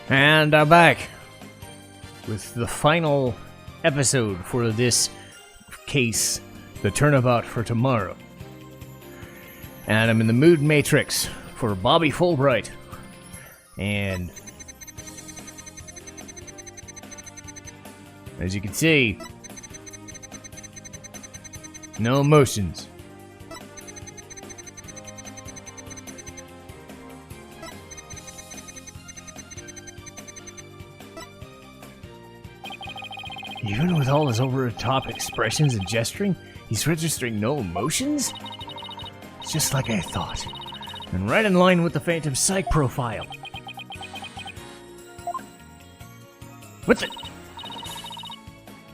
And I'm back with the final episode for this case, the Turnabout for tomorrow. And I'm in the mood matrix for Bobby Fulbright. And as you can see, no emotions. Even with all his over-the-top expressions and gesturing, he's registering no emotions? It's just like I thought. And right in line with the Phantom Psych profile. What the?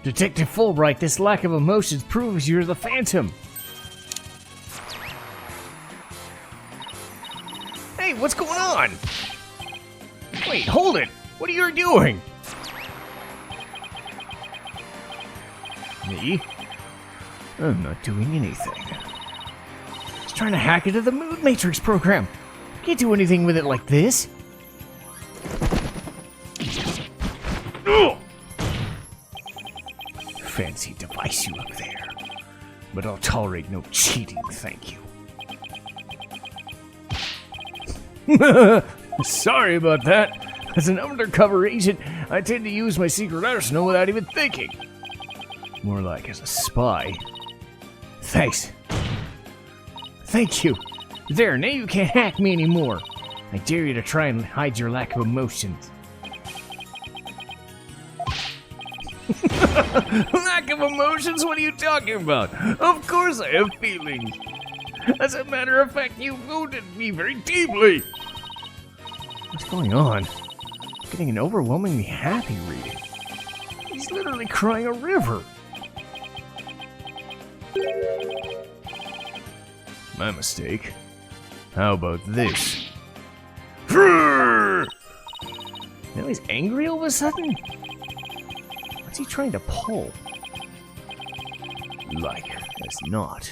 Detective Fulbright, this lack of emotions proves you're the Phantom. Hey, what's going on? Wait, hold it! What are you doing? Me? I'm not doing anything. Just trying to hack into the Mood Matrix program. Can't do anything with it like this. Ugh! Fancy device you up there. But I'll tolerate no cheating, thank you. Sorry about that. As an undercover agent, I tend to use my secret arsenal without even thinking. More like as a spy. Thanks. Thank you. There, now you can't hack me anymore. I dare you to try and hide your lack of emotions. Lack of emotions? What are you talking about? Of course I have feelings. As a matter of fact, you wounded me very deeply. What's going on? I'm getting an overwhelmingly happy reading. He's literally crying a river. My mistake. How about this? Now he's angry all of a sudden? What's he trying to pull? Like as not.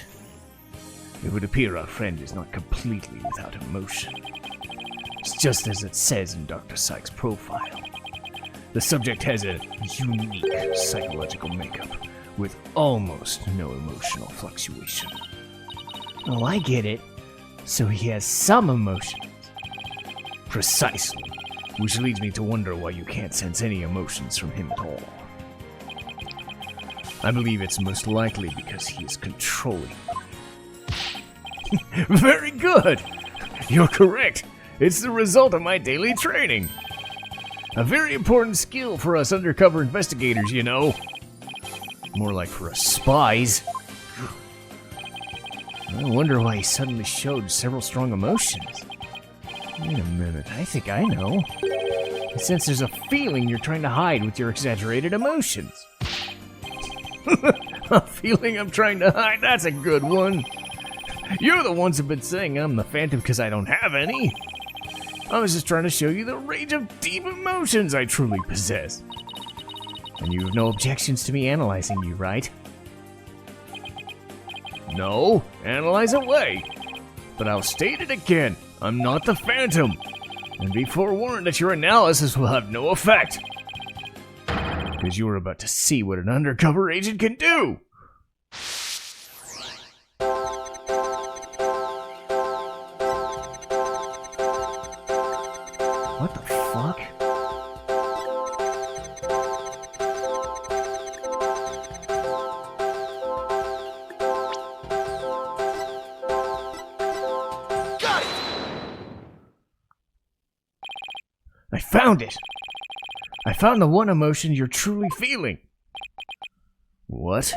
It would appear our friend is not completely without emotion. It's just as it says in Dr. Psych's profile. The subject has a unique psychological makeup with almost no emotional fluctuation. Oh, I get it. So he has some emotions. Precisely. Which leads me to wonder why you can't sense any emotions from him at all. I believe it's most likely because he is controlling. Very good! You're correct. It's the result of my daily training. A very important skill for us undercover investigators, you know. More like for us spies. I wonder why he suddenly showed several strong emotions. Wait a minute, I think I know. I sense there's a feeling you're trying to hide with your exaggerated emotions. A feeling I'm trying to hide? That's a good one. You're the ones who've been saying I'm the Phantom because I don't have any. I was just trying to show you the range of deep emotions I truly possess. And you have no objections to me analyzing you, right? No, analyze away. But I'll state it again, I'm not the Phantom. And be forewarned that your analysis will have no effect. Because you are about to see what an undercover agent can do. What the fuck? I found it! I found the one emotion you're truly feeling. What?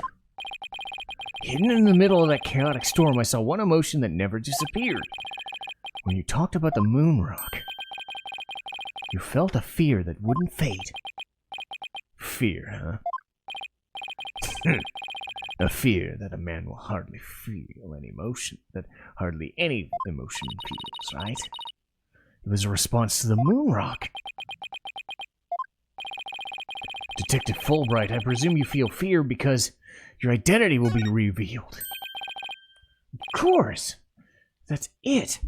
Hidden in the middle of that chaotic storm, I saw one emotion that never disappeared. When you talked about the moon rock, you felt a fear that wouldn't fade. Fear, huh? A fear that a man will hardly feel any emotion, that hardly any emotion feels, right? It was a response to the moon rock. Detective Fulbright, I presume you feel fear because your identity will be revealed. Of course. That's it.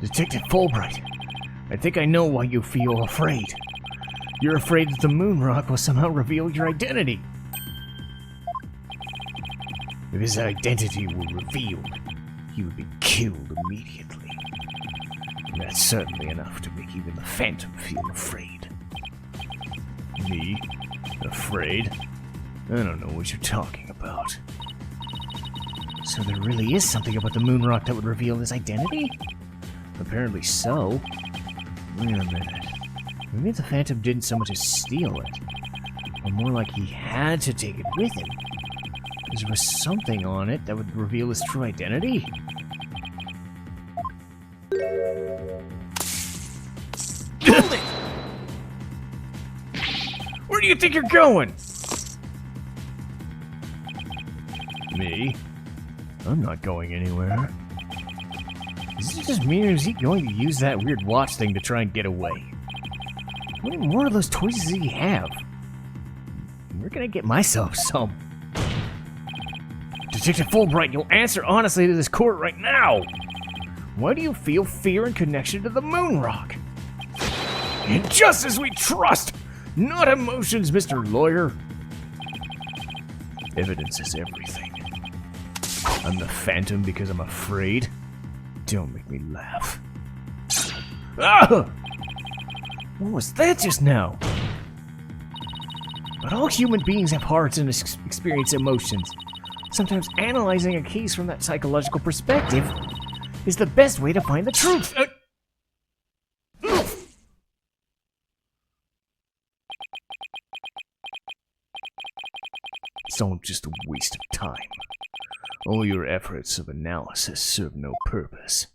Detective Fulbright, I think I know why you feel afraid. You're afraid that the moon rock will somehow reveal your identity. If his identity were revealed, he would be killed immediately. And that's certainly enough to make even the Phantom feel afraid. Me? Afraid? I don't know what you're talking about. So there really is something about the moon rock that would reveal his identity? Apparently so. Wait a minute. Maybe the Phantom didn't so much as steal it, or more like he had to take it with him. Because there was something on it that would reveal his true identity? Hold it! Where do you think you're going? Me? I'm not going anywhere. Is it just me, or is he going to use that weird watch thing to try and get away? How many more of those toys does he have? Where can I get myself some? Detective Fulbright, you'll answer honestly to this court right now! Why do you feel fear in connection to the moon rock? In justice we trust, not emotions, Mr. Lawyer. Evidence is everything. I'm the Phantom because I'm afraid? Don't make me laugh. Ah! What was that just now? But all human beings have hearts and experience emotions. Sometimes analyzing a case from that psychological perspective is the best way to find the truth. It's all just a waste of time. All your efforts of analysis serve no purpose.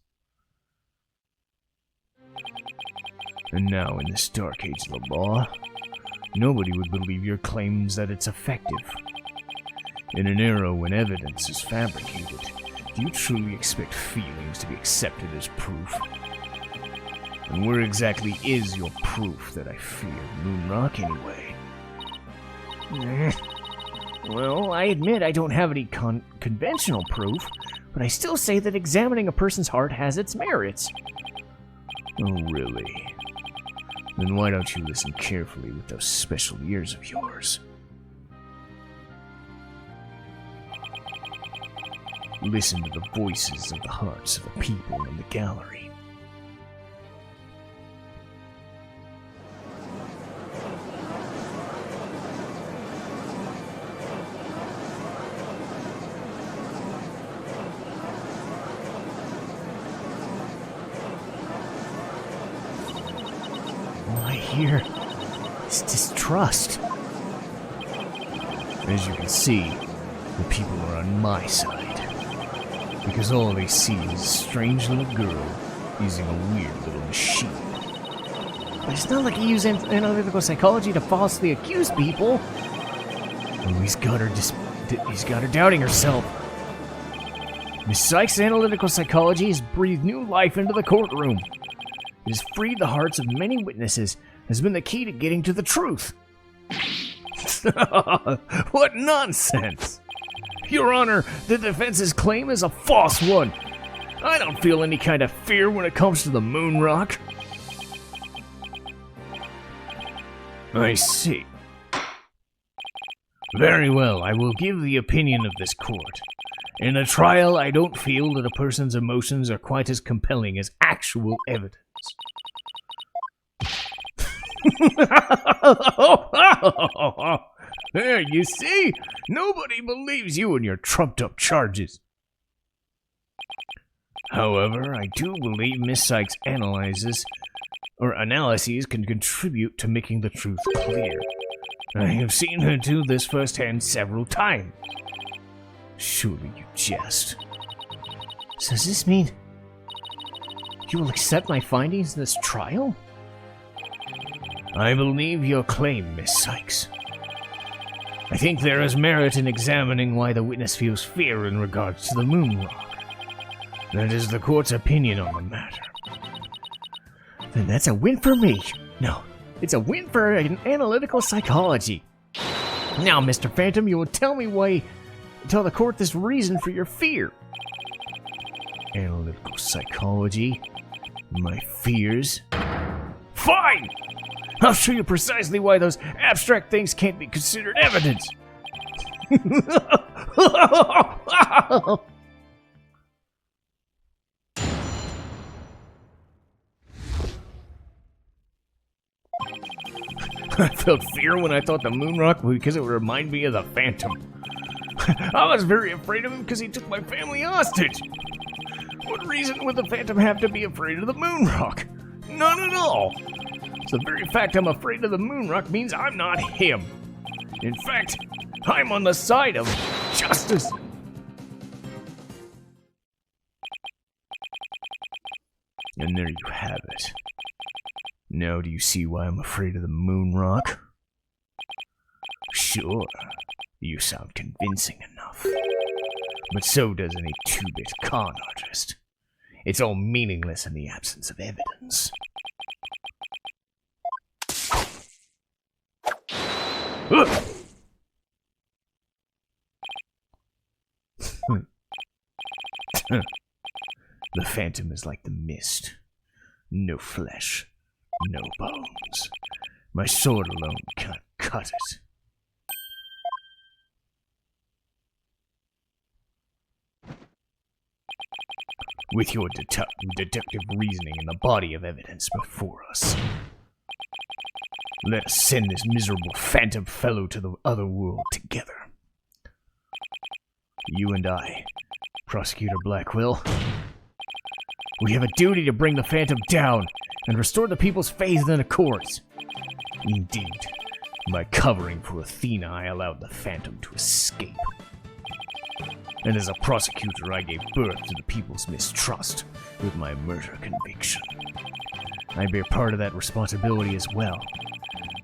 And now, in this dark age of the law, nobody would believe your claims that it's effective. In an era when evidence is fabricated, do you truly expect feelings to be accepted as proof? And where exactly is your proof that I fear Moonrock anyway? Well, I admit I don't have any conventional proof, but I still say that examining a person's heart has its merits. Oh, really? Then why don't you listen carefully with those special ears of yours? Listen to the voices of the hearts of the people in the gallery. All I hear is distrust. As you can see, the people are on my side. Because all they see is a strange little girl using a weird little machine. But it's not like he used analytical psychology to falsely accuse people. Oh, he's got her doubting herself. Miss Sykes' analytical psychology has breathed new life into the courtroom. It has freed the hearts of many witnesses, has been the key to getting to the truth. What nonsense! Your Honor, the defense's claim is a false one. I don't feel any kind of fear when it comes to the moon rock. I see. Very well, I will give the opinion of this court. In a trial, I don't feel that a person's emotions are quite as compelling as actual evidence. There, you see? Nobody believes you and your trumped-up charges. However, I do believe Miss Sykes' analyses can contribute to making the truth clear. I have seen her do this firsthand several times. Surely you jest. So does this mean you will accept my findings in this trial? I believe your claim, Miss Sykes. I think there is merit in examining why the witness feels fear in regards to the moon rock. That is the court's opinion on the matter. Then that's a win for me. No, it's a win for analytical psychology. Now, Mr. Phantom, you will tell the court this reason for your fear. Analytical psychology? My fears? Fine! I'll show you precisely why those abstract things can't be considered evidence. I felt fear when I thought the moon rock because it would remind me of the Phantom. I was very afraid of him because he took my family hostage. What reason would the Phantom have to be afraid of the moon rock? None at all. So the very fact I'm afraid of the moon rock means I'm not him. In fact, I'm on the side of justice. And there you have it. Now do you see why I'm afraid of the moon rock? Sure, you sound convincing enough. But so does any two-bit con artist. It's all meaningless in the absence of evidence. The Phantom is like the mist. No flesh, no bones. My sword alone cannot cut it. With your deductive reasoning and the body of evidence before us, let us send this miserable phantom fellow to the other world together. You and I, Prosecutor Blackwell, we have a duty to bring the Phantom down and restore the people's faith in the courts. Indeed, by covering for Athena, I allowed the Phantom to escape. And as a prosecutor, I gave birth to the people's mistrust with my murder conviction. I bear part of that responsibility as well,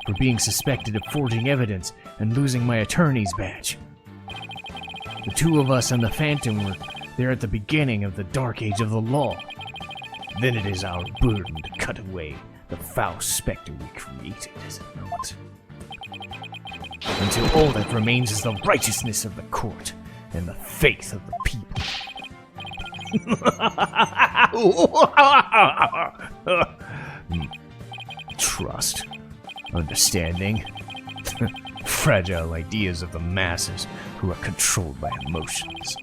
for being suspected of forging evidence and losing my attorney's badge. The two of us and the Phantom were there at the beginning of the dark age of the law. Then it is our burden to cut away the foul specter we created, is it not? Until all that remains is the righteousness of the court and the faith of the people. Trust, understanding, fragile ideas of the masses who are controlled by emotions.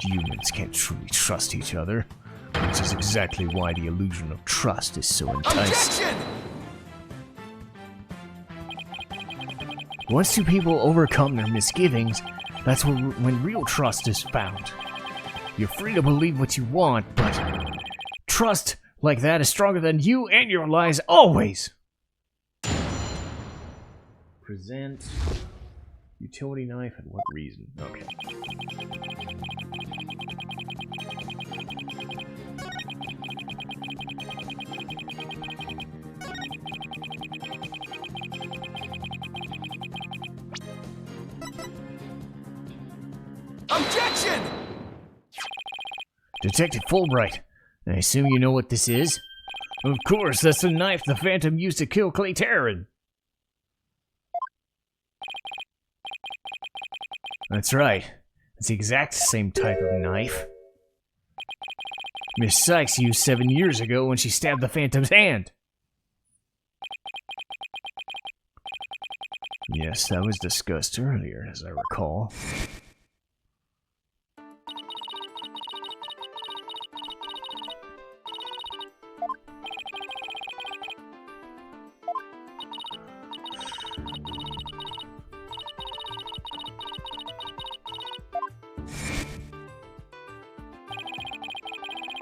Humans can't truly trust each other, which is exactly why the illusion of trust is so enticing. Objection! Once two people overcome their misgivings, that's when real trust is found. You're free to believe what you want, but trust like that is stronger than you and your lies always. Present utility knife and what reason? Okay. Objection! Detective Fulbright, I assume you know what this is? Of course, that's the knife the Phantom used to kill Clay Taryn. That's right. It's the exact same type of knife Miss Sykes used 7 years ago when she stabbed the Phantom's hand. Yes, that was discussed earlier, as I recall.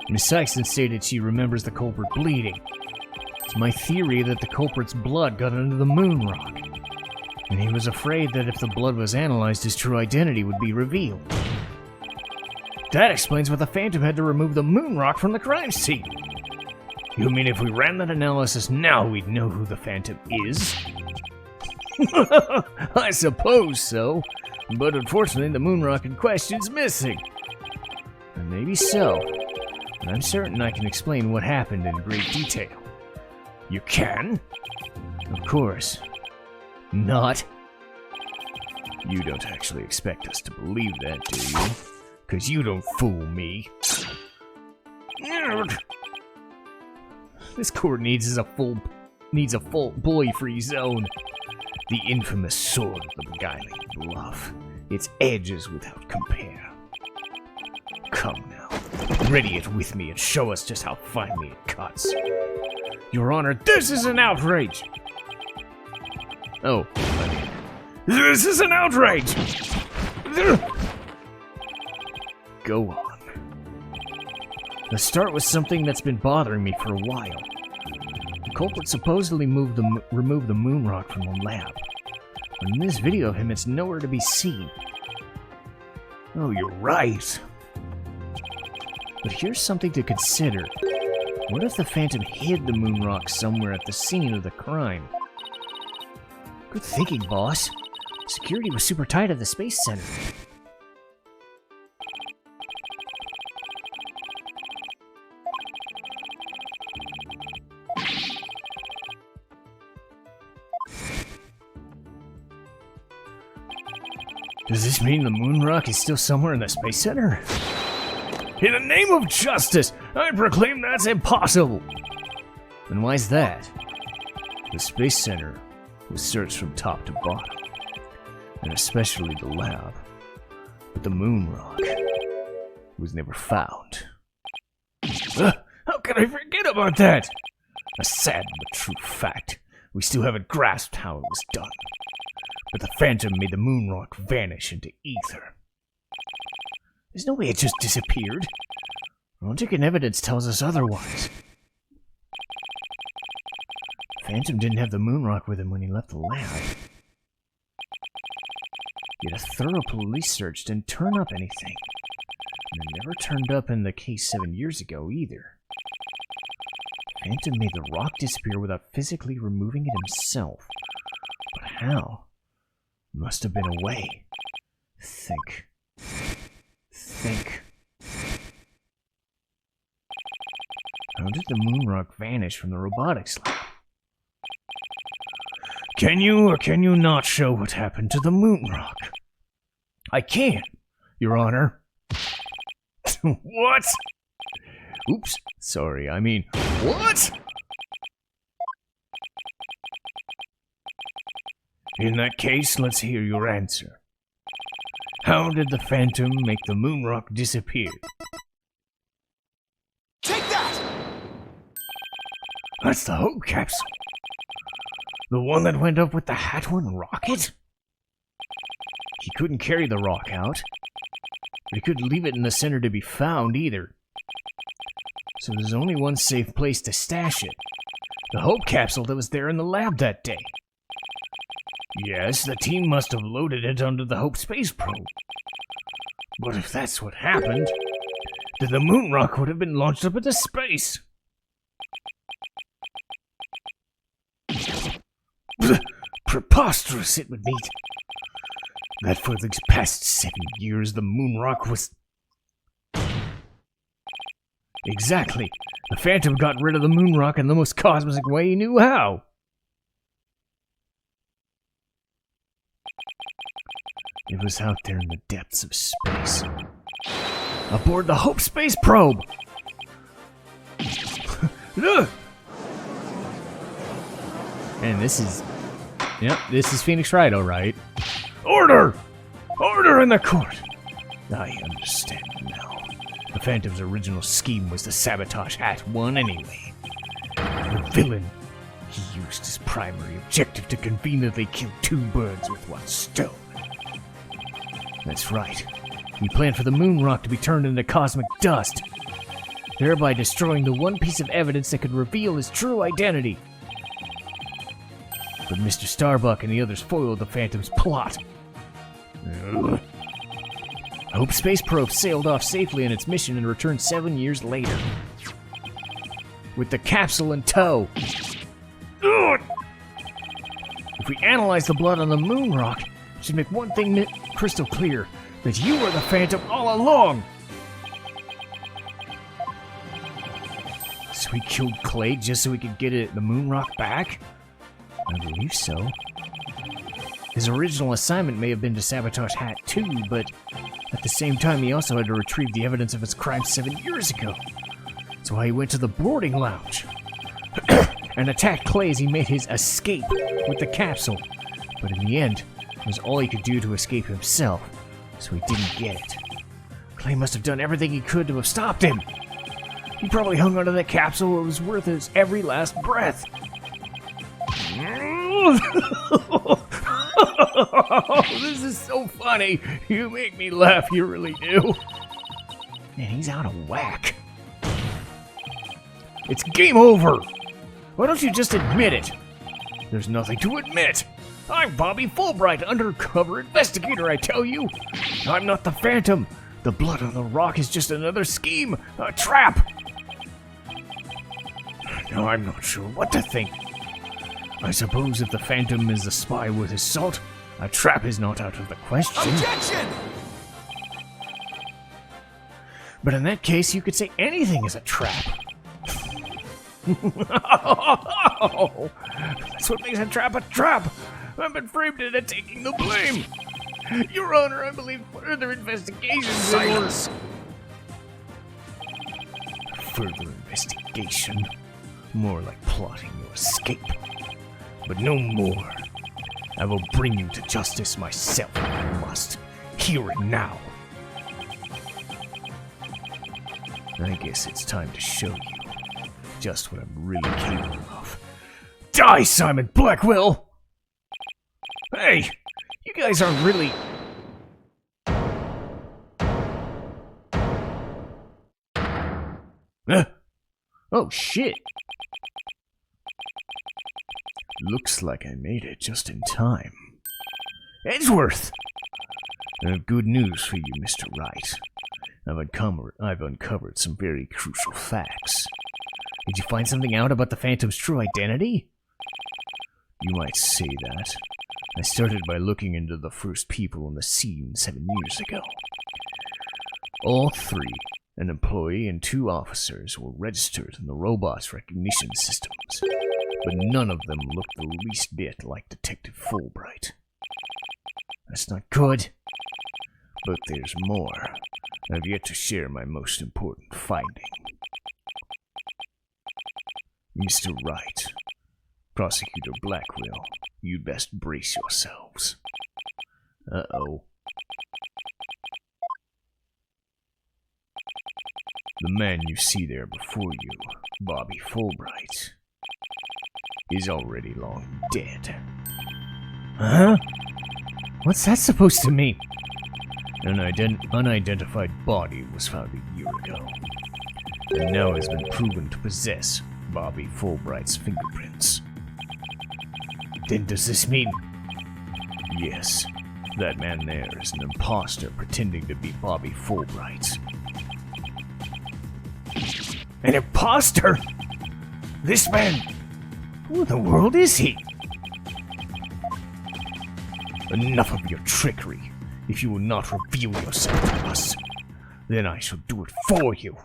Miss Sykes stated she remembers the culprit bleeding. It's my theory that the culprit's blood got under the moon rock, and he was afraid that if the blood was analyzed, his true identity would be revealed. That explains why the Phantom had to remove the moon rock from the crime scene. You mean if we ran that analysis now, we'd know who the Phantom is? I suppose so, but unfortunately the moon rock in question's missing. And maybe so. And I'm certain I can explain what happened in great detail. You can? Of course. Not. You don't actually expect us to believe that, do you? 'Cause you don't fool me. This court needs a full bully-free zone. The infamous sword of the beguiling bluff. Its edges without compare. Come now, ready it with me and show us just how finely it cuts. Your Honor, this is an outrage! Oh, this is an outrage! Go on. Let's start with something that's been bothering me for a while. The culprit supposedly removed the moon rock from the lab. But in this video of him, it's nowhere to be seen. Oh, you're right. But here's something to consider. What if the Phantom hid the moon rock somewhere at the scene of the crime? Good thinking, boss. Security was super tight at the Space Center. Does this mean the moon rock is still somewhere in the Space Center? In the name of justice, I proclaim that's impossible! And why's that? The Space Center was searched from top to bottom, and especially the lab. But the moon rock was never found. How could I forget about that? A sad but true fact. We still haven't grasped how it was done. But the Phantom made the moon rock vanish into ether. There's no way it just disappeared. Logic and evidence tells us otherwise. Phantom didn't have the moon rock with him when he left the lab. Yet a thorough police search didn't turn up anything. And it never turned up in the case 7 years ago either. Phantom made the rock disappear without physically removing it himself. But how? Must have been a way. Think. How did the moon rock vanish from the robotics lab? Can you or can you not show what happened to the moon rock? I can, Your Honor. What? Oops, sorry, I mean, what? In that case, let's hear your answer. How did the Phantom make the moon rock disappear? Take that! That's the Hope capsule. The one that went up with the Hat One rocket? He couldn't carry the rock out, but he couldn't leave it in the center to be found either. So there's only one safe place to stash it. The Hope capsule that was there in the lab that day. Yes, the team must have loaded it onto the Hope space probe. But if that's what happened, then the moon rock would have been launched up into space. Preposterous it would be. That for the past 7 years, the moon rock was... Exactly. The Phantom got rid of the moon rock in the most cosmic way he knew how. It was out there in the depths of space. Aboard the Hope space probe! And this is... Yep, this is Phoenix Wright, alright. Order! Order in the court! I understand now. The Phantom's original scheme was to sabotage Hat One anyway. The villain, he used his primary objective to conveniently kill two birds with one stone. That's right. He planned for the moon rock to be turned into cosmic dust, thereby destroying the one piece of evidence that could reveal his true identity. But Mr. Starbuck and the others foiled the Phantom's plot. Hope Space Probe sailed off safely on its mission and returned 7 years later, with the capsule in tow. If we analyze the blood on the moon rock, it should make one thing crystal clear, that you were the Phantom all along! So he killed Clay just so he could get the moon rock back? I believe so. His original assignment may have been to sabotage Hat 2, but at the same time he also had to retrieve the evidence of his crime 7 years ago. That's why he went to the boarding lounge. and attacked Clay as he made his escape with the capsule. But in the end, it was all he could do to escape himself, so he didn't get it. Clay must have done everything he could to have stopped him. He probably hung onto that capsule. It was worth his every last breath. This is so funny. You make me laugh, you really do. Man, he's out of whack. It's game over. Why don't you just admit it? There's nothing to admit. I'm Bobby Fulbright, undercover investigator, I tell you. I'm not the Phantom. The blood on the rock is just another scheme, a trap. Now I'm not sure what to think. I suppose if the Phantom is a spy worth his salt, a trap is not out of the question. Objection! But in that case, you could say anything is a trap. That's what makes a trap a trap. I've been framed into taking the blame. Your Honor, I believe further investigations. Silence! Further investigation? More like plotting your escape. But no more. I will bring you to justice myself if I must. Here and now. I guess it's time to show you just what I'm really capable of. Die, Simon Blackwell! Hey, you guys aren't really... Oh, shit. Looks like I made it just in time. Edgeworth! I have good news for you, Mr. Wright. I've uncovered some very crucial facts. Did you find something out about the Phantom's true identity? You might say that. I started by looking into the first people on the scene 7 years ago. All three, an employee and 2 officers, were registered in the robot's recognition systems, but none of them looked the least bit like Detective Fulbright. That's not good. But there's more. I've yet to share my most important finding. Mr. Wright, Prosecutor Blackwell, you'd best brace yourselves. Uh-oh. The man you see there before you, Bobby Fulbright, is already long dead. Huh? What's that supposed to mean? An unidentified body was found a year ago, and now has been proven to possess Bobby Fulbright's fingerprints. Then does this mean... Yes, that man there is an imposter pretending to be Bobby Fulbright. An imposter? This man... Who in the world is he? Enough of your trickery. If you will not reveal yourself to us, then I shall do it for you.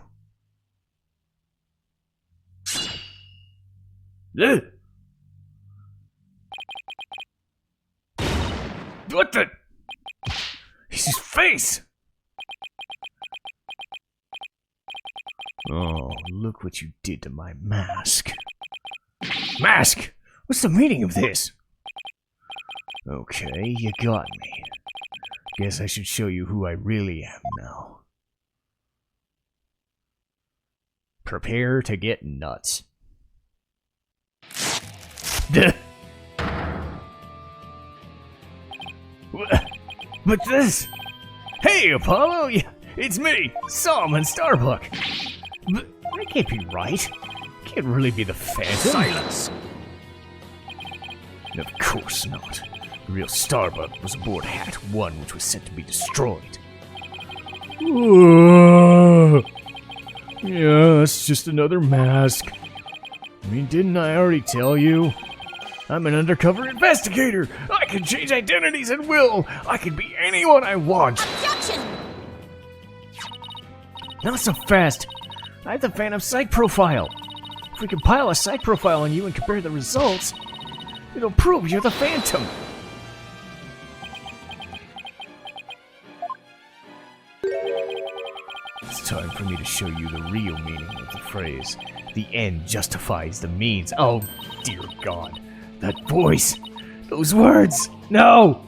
What the? It's his face! Oh, look what you did to my mask. Mask? What's the meaning of this? Okay, you got me. Guess I should show you who I really am now. Prepare to get nuts. But this... Hey, Apollo! Yeah, it's me, Solomon Starbuck. But that can't be right. Can't really be the Phantom. Silence! Of course not. The real Starbuck was aboard Hat 1, which was set to be destroyed. Yeah, that's just another mask. I mean, didn't I already tell you? I'm an undercover investigator. I can change identities at will. I can be anyone I want. Objection! Not so fast. I have the Phantom Psych Profile. If we compile a Psych Profile on you and compare the results, it'll prove you're the Phantom. It's time for me to show you the real meaning of the phrase, The end justifies the means. Oh, dear God. That voice. Those words. No!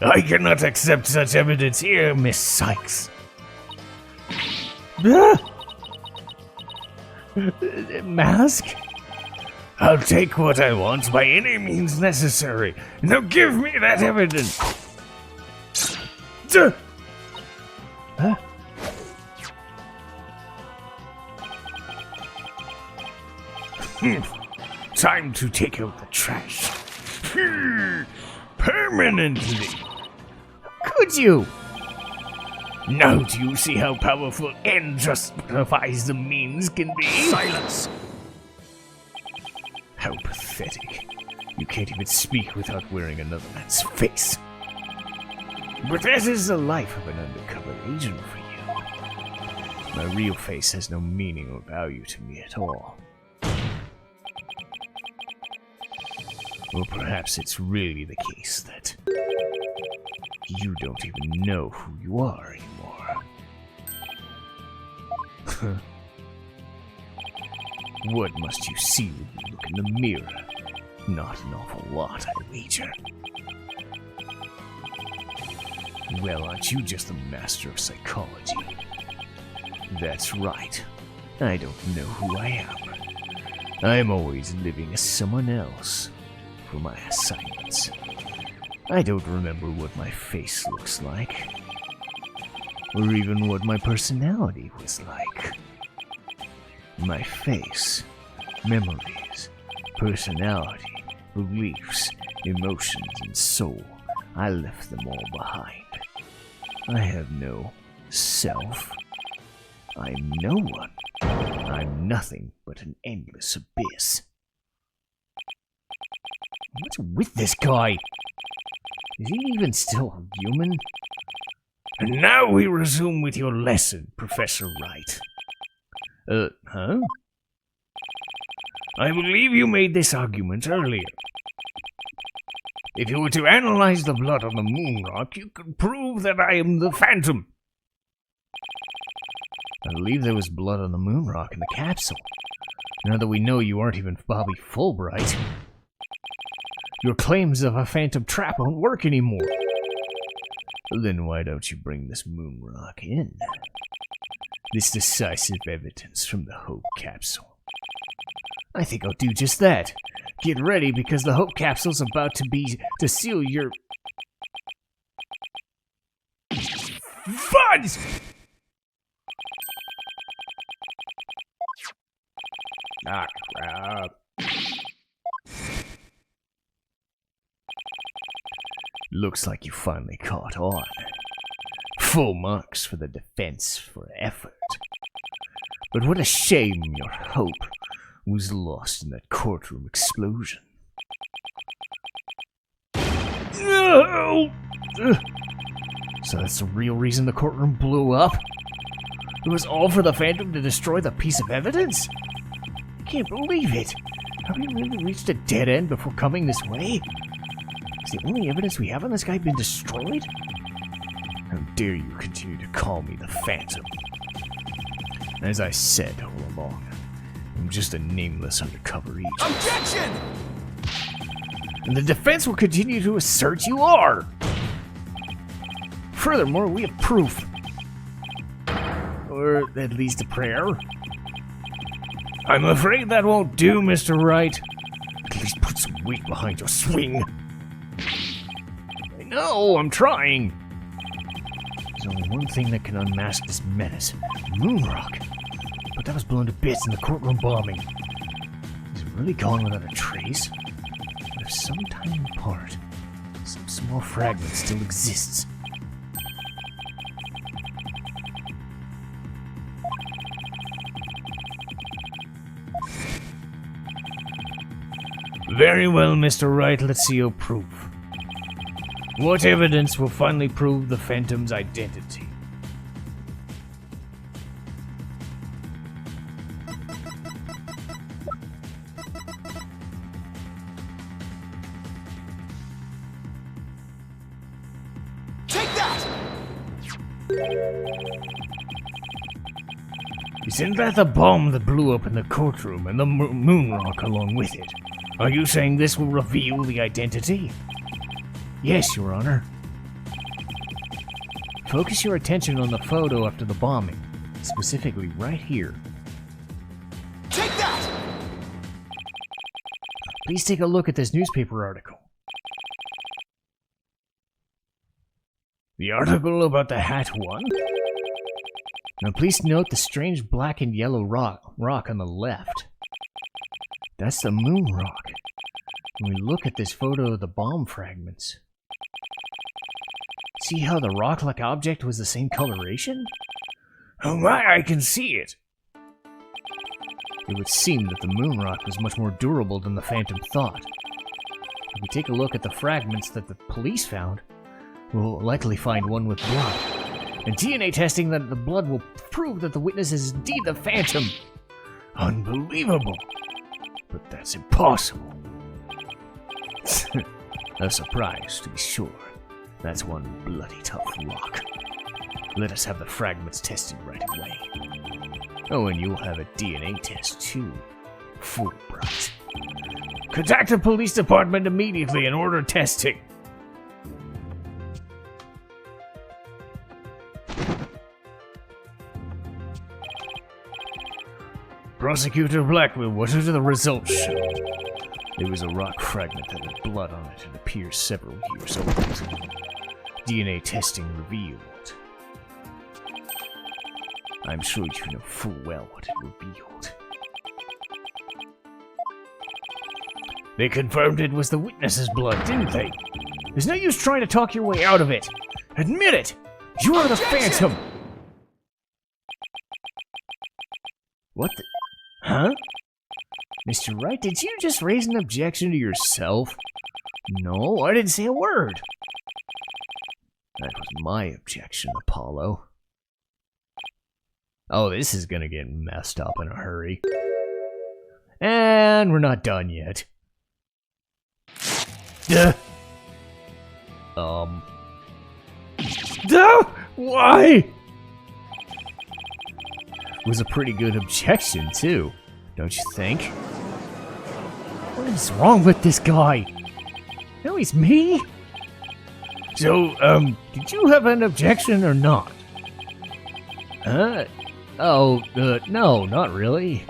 I cannot accept such evidence here, Miss Sykes. Mask? I'll take what I want by any means necessary. Now give me that evidence. Huh? Time to take out the trash. Permanently. Could you? Now do you see how powerful end justifies the means can be? Silence! How pathetic. You can't even speak without wearing another man's face. But that is the life of an undercover agent for you. My real face has no meaning or value to me at all. Or perhaps it's really the case that you don't even know who you are anymore. What must you see when you look in the mirror? Not an awful lot, I wager. Well, aren't you just the master of psychology? That's right. I don't know who I am. I'm always living as someone else for my assignments. I don't remember what my face looks like, or even what my personality was like. My face, memories, personality, beliefs, emotions, and soul, I left them all behind. I have no self. I'm no one. I'm nothing but an endless abyss. What's with this guy? Is he even still human? And now we resume with your lesson, Professor Wright. Huh? I believe you made this argument earlier. If you were to analyze the blood on the moon rock, you could prove that I am the Phantom. I believe there was blood on the moon rock in the capsule. Now that we know you aren't even Bobby Fulbright, your claims of a phantom trap won't work anymore. Then why don't you bring this moon rock in? This decisive evidence from the Hope capsule. I think I'll do just that. Get ready, because the Hope capsule's about to seal your... Fudge! Ah, crap. Looks like you finally caught on. Full marks for the defense for effort. But what a shame your hope was lost in that courtroom explosion. No! So that's the real reason the courtroom blew up? It was all for the Phantom to destroy the piece of evidence? I can't believe it. Have we really reached a dead end before coming this way? Has the only evidence we have on this guy been destroyed? How dare you continue to call me the Phantom? As I said all along, I'm just a nameless undercover agent. Objection! And the defense will continue to assert you are! Furthermore, we have proof. Or at least a prayer. I'm afraid that won't do, Mr. Wright. At least put some weight behind your swing. I know, I'm trying. There's only one thing that can unmask this menace. Moonrock. But that was blown to bits in the courtroom bombing. Is it really gone without a trace? But if some tiny part, some small fragment still exists. Very well, Mr. Wright, let's see your proof. What evidence will finally prove the Phantom's identity? Take that! Isn't that the bomb that blew up in the courtroom and the moon rock along with it? Are you saying this will reveal the identity? Yes, Your Honor. Focus your attention on the photo after the bombing, specifically right here. Take that! Please take a look at this newspaper article. The article about the hat one? Now please note the strange black and yellow rock on the left. That's the moon rock. When we look at this photo of the bomb fragments, see how the rock-like object was the same coloration? Oh my, I can see it! It would seem that the moon rock was much more durable than the Phantom thought. If we take a look at the fragments that the police found, we'll likely find one with blood. And DNA testing that the blood will prove that the witness is indeed the Phantom. Unbelievable! But that's impossible. A surprise, to be sure. That's one bloody tough rock. Let us have the fragments tested right away. Oh, and you'll have a DNA test too. Fulbright. Contact the police department immediately and order testing. Prosecutor Blackwell, what are the results show? There was a rock fragment that had blood on it and appears several years old. DNA testing revealed. I'm sure you know full well what it revealed. They confirmed it was the witness's blood, didn't they? There's no use trying to talk your way out of it. Admit it! You are the Phantom! What the... Huh? Mr. Wright, did you just raise an objection to yourself? No, I didn't say a word. That was my objection, Apollo. Oh, this is gonna get messed up in a hurry. And we're not done yet. Duh! Why? Was a pretty good objection, too. Don't you think? What is wrong with this guy? No, he's me? So, did you have an objection or not? No, not really.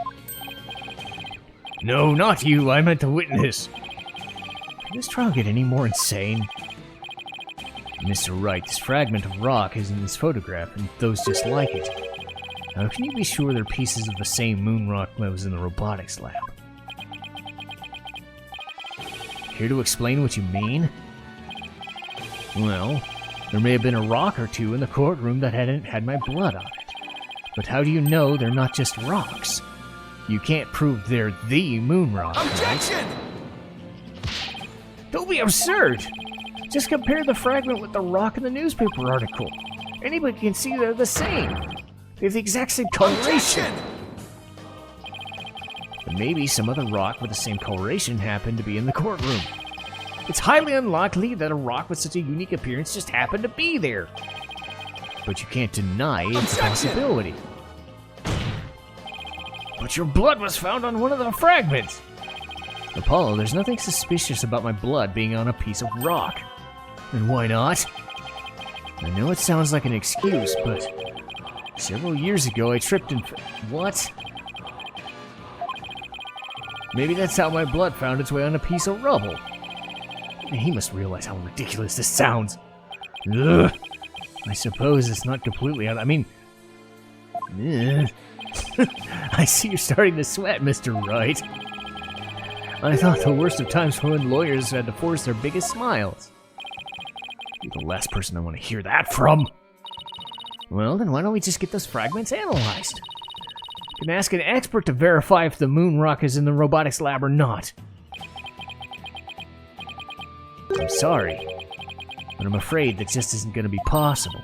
No, not you, I meant the witness. Can this trial get any more insane? Mr. Wright, this fragment of rock is in this photograph, and those just like it. How can you be sure they're pieces of the same moon rock that was in the robotics lab? Here to explain what you mean? Well, there may have been a rock or two in the courtroom that hadn't had my blood on it. But how do you know they're not just rocks? You can't prove they're the moon rock, Objection! right? Don't be absurd! Just compare the fragment with the rock in the newspaper article. Anybody can see they're the same. They have the exact same coloration. But maybe some other rock with the same coloration happened to be in the courtroom. It's highly unlikely that a rock with such a unique appearance just happened to be there. But you can't deny it's a possibility. But your blood was found on one of the fragments. Apollo, there's nothing suspicious about my blood being on a piece of rock. And why not? I know it sounds like an excuse, but several years ago I tripped and... What? Maybe that's how my blood found its way on a piece of rubble. He must realize how ridiculous this sounds. Ugh. I suppose it's not completely out. I mean... I see you're starting to sweat, Mr. Wright. I thought the worst of times were when lawyers had to force their biggest smiles. You're the last person I want to hear that from. Well, then why don't we just get those fragments analyzed? You can ask an expert to verify if the moon rock is in the robotics lab or not. I'm sorry, but I'm afraid that just isn't going to be possible.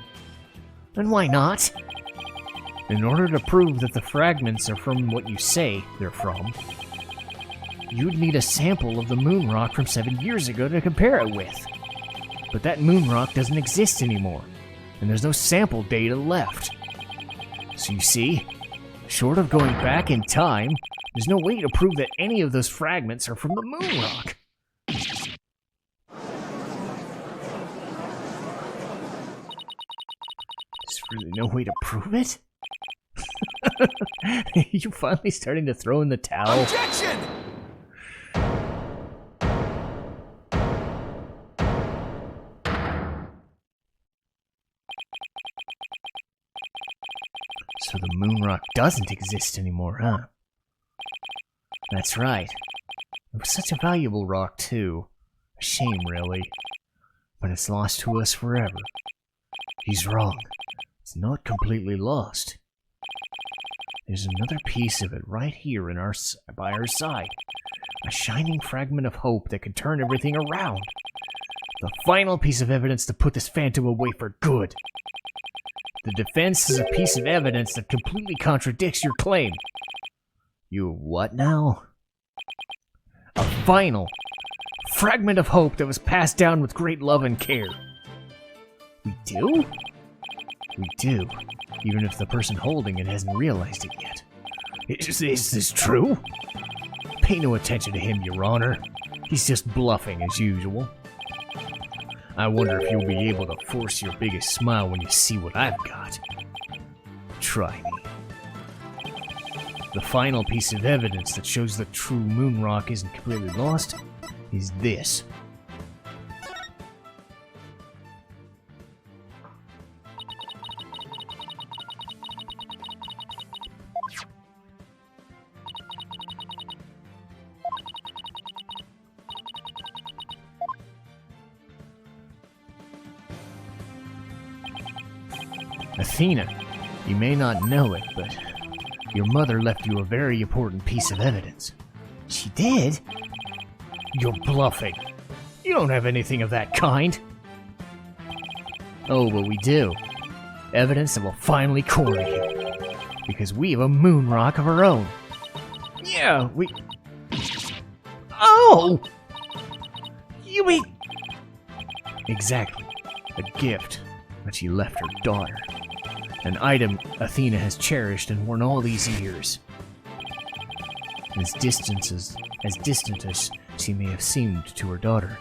And why not? In order to prove that the fragments are from what you say they're from, you'd need a sample of the moon rock from 7 years ago to compare it with. But that moon rock doesn't exist anymore. and there's no sample data left. So you see, short of going back in time, there's no way to prove that any of those fragments are from the moon rock. There's really no way to prove it? You finally starting to throw in the towel? Objection! So the moon rock doesn't exist anymore, huh? That's right. It was such a valuable rock, too. A shame, really. But it's lost to us forever. He's wrong. It's not completely lost. There's another piece of it right here by our side. A shining fragment of hope that could turn everything around. The final piece of evidence to put this phantom away for good. The defense is a piece of evidence that completely contradicts your claim. You what now? A final fragment of hope that was passed down with great love and care. We do? We do, even if the person holding it hasn't realized it yet. Is this true? Pay no attention to him, Your Honor. He's just bluffing as usual. I wonder if you'll be able to force your biggest smile when you see what I've got. Try me. The final piece of evidence that shows the true moon rock isn't completely lost is this. Athena, you may not know it, but your mother left you a very important piece of evidence. She did? You're bluffing. You don't have anything of that kind. Oh, but we do. Evidence that will finally corner you. Because we have a moon rock of our own. Yeah, we... Oh! You mean... Exactly. A gift that she left her daughter. An item Athena has cherished and worn all these years. As distant as she may have seemed to her daughter,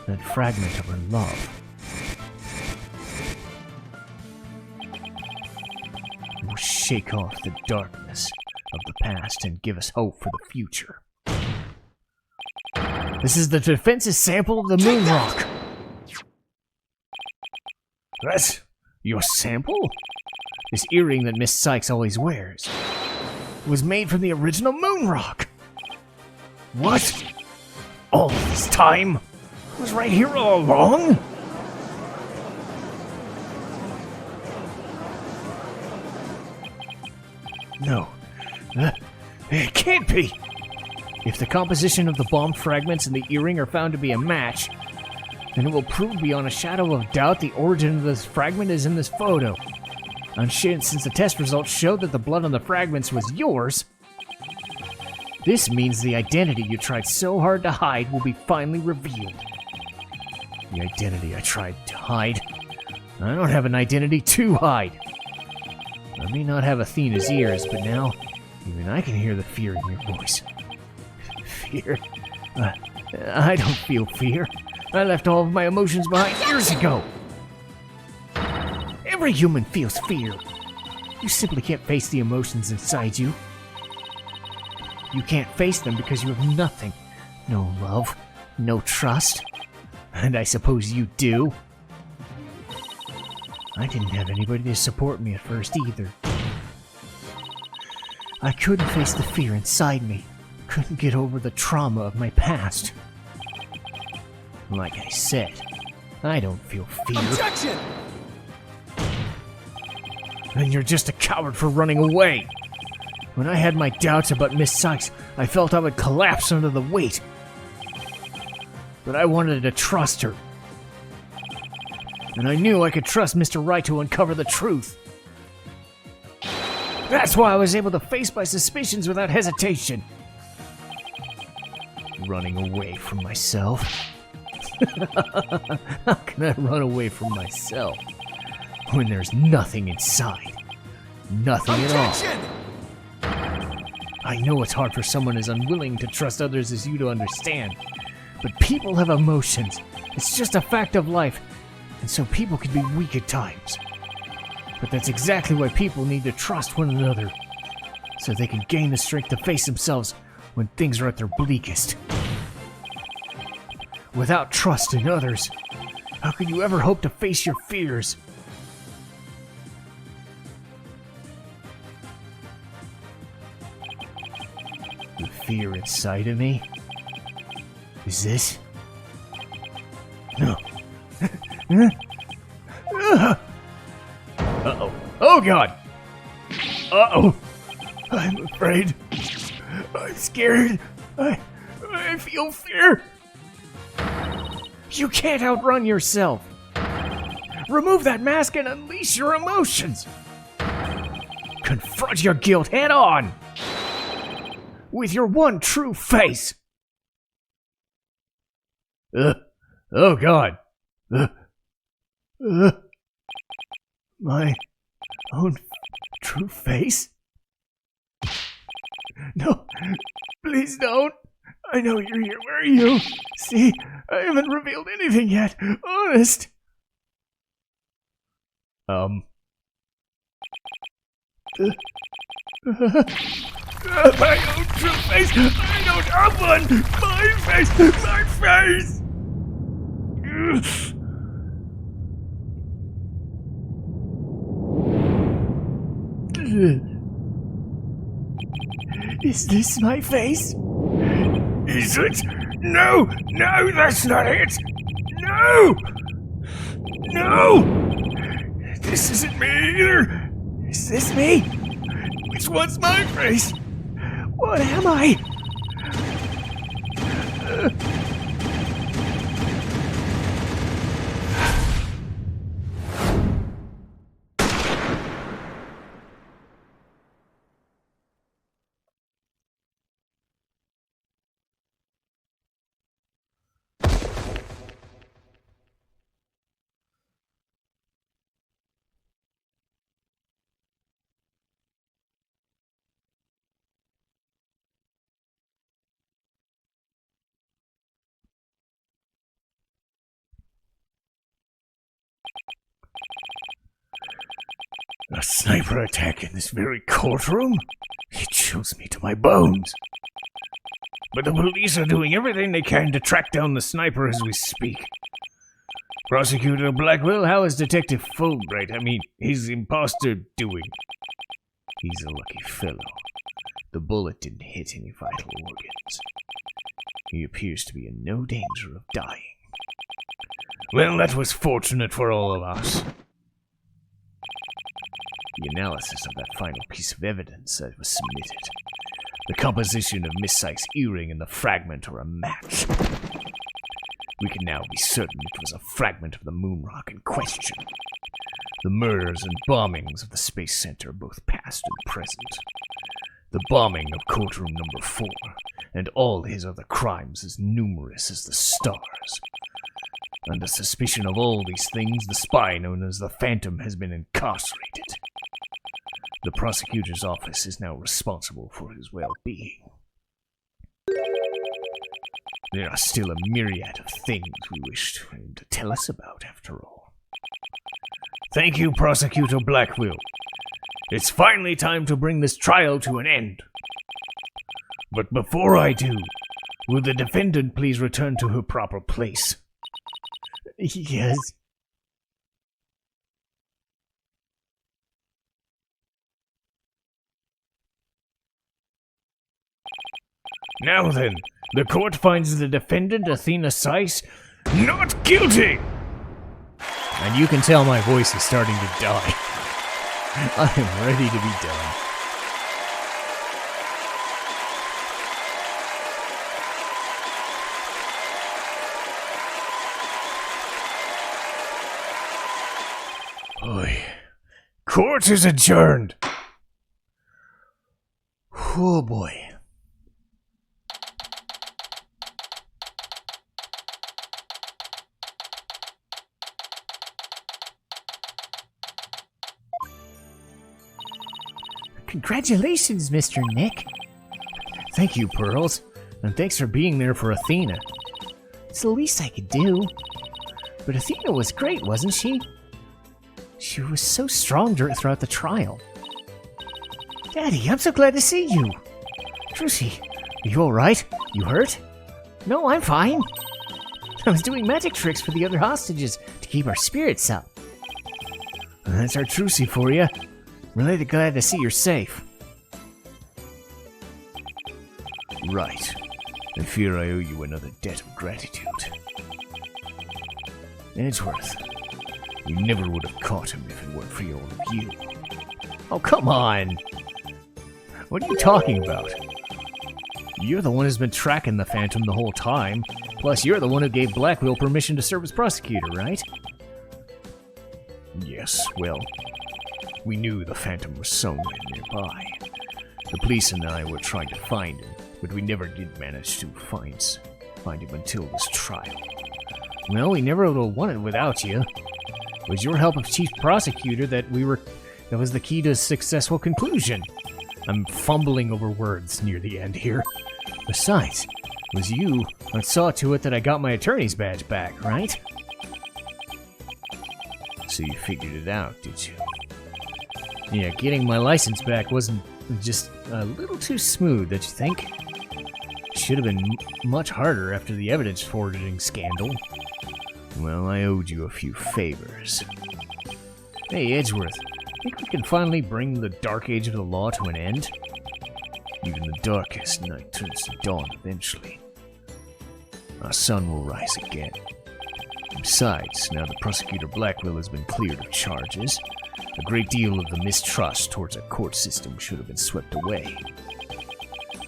that fragment of her love will shake off the darkness of the past and give us hope for the future. This is the defense's sample of the moon rock. That's your sample? This earring that Miss Sykes always wears was made from the original moon rock. What? All this time? It was right here all along? No. It can't be. If the composition of the bomb fragments and the earring are found to be a match, then it will prove beyond a shadow of doubt the origin of this fragment is in this photo. And since the test results showed that the blood on the fragments was yours, this means the identity you tried so hard to hide will be finally revealed. The identity I tried to hide? I don't have an identity to hide. I may not have Athena's ears, but now even I can hear the fear in your voice. Fear? I don't feel fear. I left all of my emotions behind years ago. Every human feels fear. You simply can't face the emotions inside you. You can't face them because you have nothing. No love, no trust. And I suppose you do. I didn't have anybody to support me at first either. I couldn't face the fear inside me. Couldn't get over the trauma of my past. Like I said, I don't feel fear. Objection! And you're just a coward for running away. When I had my doubts about Miss Sykes, I felt I would collapse under the weight. But I wanted to trust her. And I knew I could trust Mr. Wright to uncover the truth. That's why I was able to face my suspicions without hesitation. Running away from myself? How can I run away from myself? when there's nothing inside. Nothing at all. Objection! I know it's hard for someone as unwilling to trust others as you to understand, but people have emotions. It's just a fact of life, and so people can be weak at times. But that's exactly why people need to trust one another, so they can gain the strength to face themselves when things are at their bleakest. Without trust in others, how can you ever hope to face your fears? The fear inside of me? Is this? No. Uh-oh. Oh, God! Uh-oh! I'm afraid. I'm scared. I feel fear. You can't outrun yourself. Remove that mask and unleash your emotions. Confront your guilt head on. With your one true face. Oh, God. My own true face? No, please don't. I know you're here. Where are you? See, I haven't revealed anything yet. Honest. My own true face. I don't have one. My face. My face. Is this my face? Is it? No! No, that's not it! No! No! This isn't me either! Is this me? Which one's my face? What am I? A sniper attack in this very courtroom? It chills me to my bones. But the police are doing everything they can to track down the sniper as we speak. Prosecutor Blackwell, how is Detective Fulbright, his imposter, doing? He's a lucky fellow. The bullet didn't hit any vital organs. He appears to be in no danger of dying. Well, that was fortunate for all of us. The analysis of that final piece of evidence that was submitted. The composition of Miss Sykes' earring and the fragment are a match. We can now be certain it was a fragment of the moon rock in question. The murders and bombings of the Space Center, both past and present. The bombing of courtroom number 4, and all his other crimes as numerous as the stars. Under suspicion of all these things, the spy known as the Phantom has been incarcerated. The prosecutor's office is now responsible for his well-being. There are still a myriad of things we wish him to tell us about, after all. Thank you, Prosecutor Blackwell. It's finally time to bring this trial to an end. But before I do, will the defendant please return to her proper place? Yes. Now then, the court finds the defendant, Athena Sykes, not guilty! And you can tell my voice is starting to die. I am ready to be done. Oy. Court is adjourned. Oh boy. Congratulations, Mr. Nick. Thank you, Pearls. And thanks for being there for Athena. It's the least I could do. But Athena was great, wasn't she? She was so strong throughout the trial. Daddy, I'm so glad to see you. Trucy, are you alright? You hurt? No, I'm fine. I was doing magic tricks for the other hostages to keep our spirits up. That's our Trucy for you. Really glad to see you're safe. Right. I fear I owe you another debt of gratitude. Edgeworth, we never would have caught him if it weren't for all of you. Oh, come on! What are you talking about? You're the one who's been tracking the Phantom the whole time. Plus, you're the one who gave Blackwell permission to serve as prosecutor, right? Yes, well, we knew the Phantom was somewhere nearby. The police and I were trying to find him, but we never did manage to find him until this trial. Well, we never would have won it without you. It was your help as chief prosecutor that was the key to a successful conclusion. I'm fumbling over words near the end here. Besides, it was you that saw to it that I got my attorney's badge back, right? So you figured it out, did you? Yeah, getting my license back wasn't just a little too smooth, don't you think? Should have been much harder after the evidence forging scandal. Well, I owed you a few favors. Hey, Edgeworth, think we can finally bring the dark age of the law to an end? Even the darkest night turns to dawn eventually. Our sun will rise again. Besides, now that Prosecutor Blackwell has been cleared of charges, a great deal of the mistrust towards our court system should have been swept away.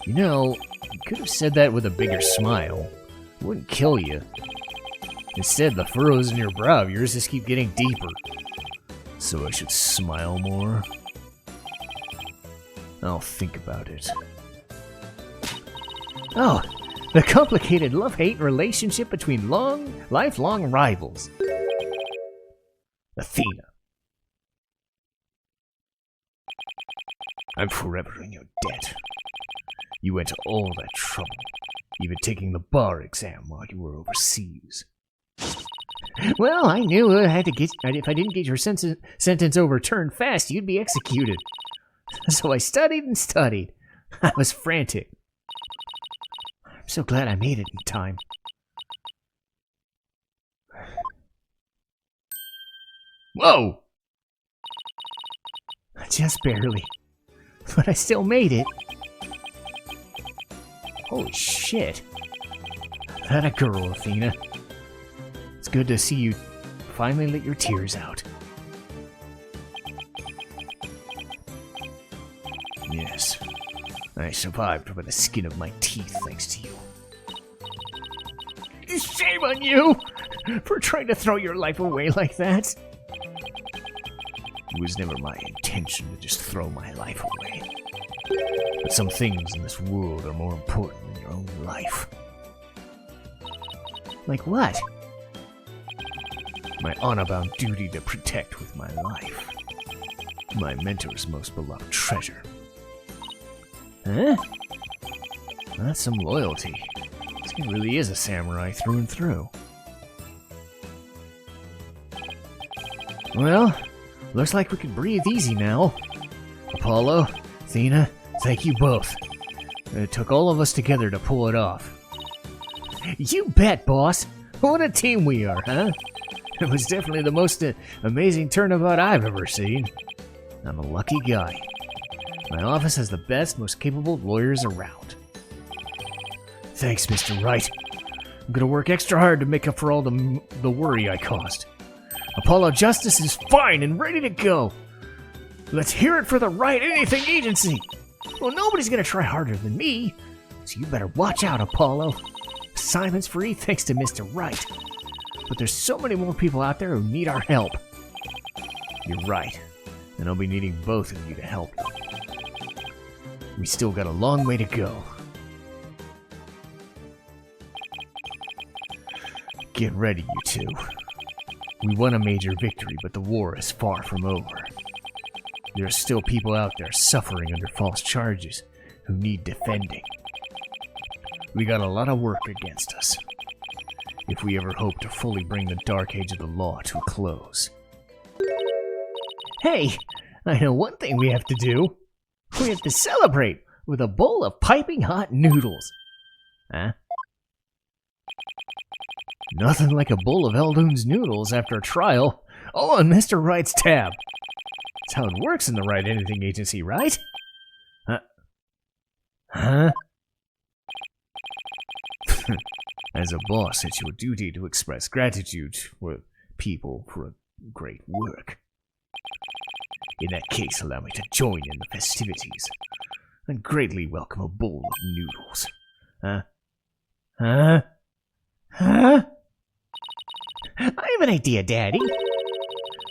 You know, you could have said that with a bigger smile. It wouldn't kill you. Instead, the furrows in your brow of yours just keep getting deeper. So I should smile more? I'll think about it. Oh, the complicated love-hate relationship between lifelong rivals. Athena. I'm forever in your debt. You went to all that trouble, even taking the bar exam while you were overseas. Well, I knew if I didn't get your sentence overturned fast, you'd be executed. So I studied and studied. I was frantic. I'm so glad I made it in time. Whoa! Just barely. But I still made it. Holy shit. That a girl, Athena. It's good to see you finally let your tears out. Yes, I survived by the skin of my teeth thanks to you. Shame on you for trying to throw your life away like that. It was never my intention to just throw my life away. But some things in this world are more important than your own life. Like what? My honor-bound duty to protect with my life. My mentor's most beloved treasure. Huh? That's some loyalty. This guy really is a samurai through and through. Well, looks like we can breathe easy now. Apollo, Athena, thank you both. It took all of us together to pull it off. You bet, boss! What a team we are, huh? It was definitely the most amazing turnabout I've ever seen. I'm a lucky guy. My office has the best, most capable lawyers around. Thanks, Mr. Wright. I'm gonna work extra hard to make up for all the worry I caused. Apollo Justice is fine and ready to go. Let's hear it for the Right Anything Agency. Well, nobody's gonna try harder than me, so you better watch out, Apollo. Assignment's free thanks to Mr. Wright. But there's so many more people out there who need our help. You're right, and I'll be needing both of you to help me. We still got a long way to go. Get ready, you two. We won a major victory, but the war is far from over. There are still people out there suffering under false charges who need defending. We got a lot of work against us, if we ever hope to fully bring the dark age of the law to a close. Hey, I know one thing we have to do. We have to celebrate with a bowl of piping hot noodles. Huh? Nothing like a bowl of Eldoon's noodles after a trial. Oh, on Mr. Wright's tab. That's how it works in the Right Anything Agency, right? Huh? As a boss, it's your duty to express gratitude for people for great work. In that case, allow me to join in the festivities and greatly welcome a bowl of noodles. Huh? I have an idea, Daddy.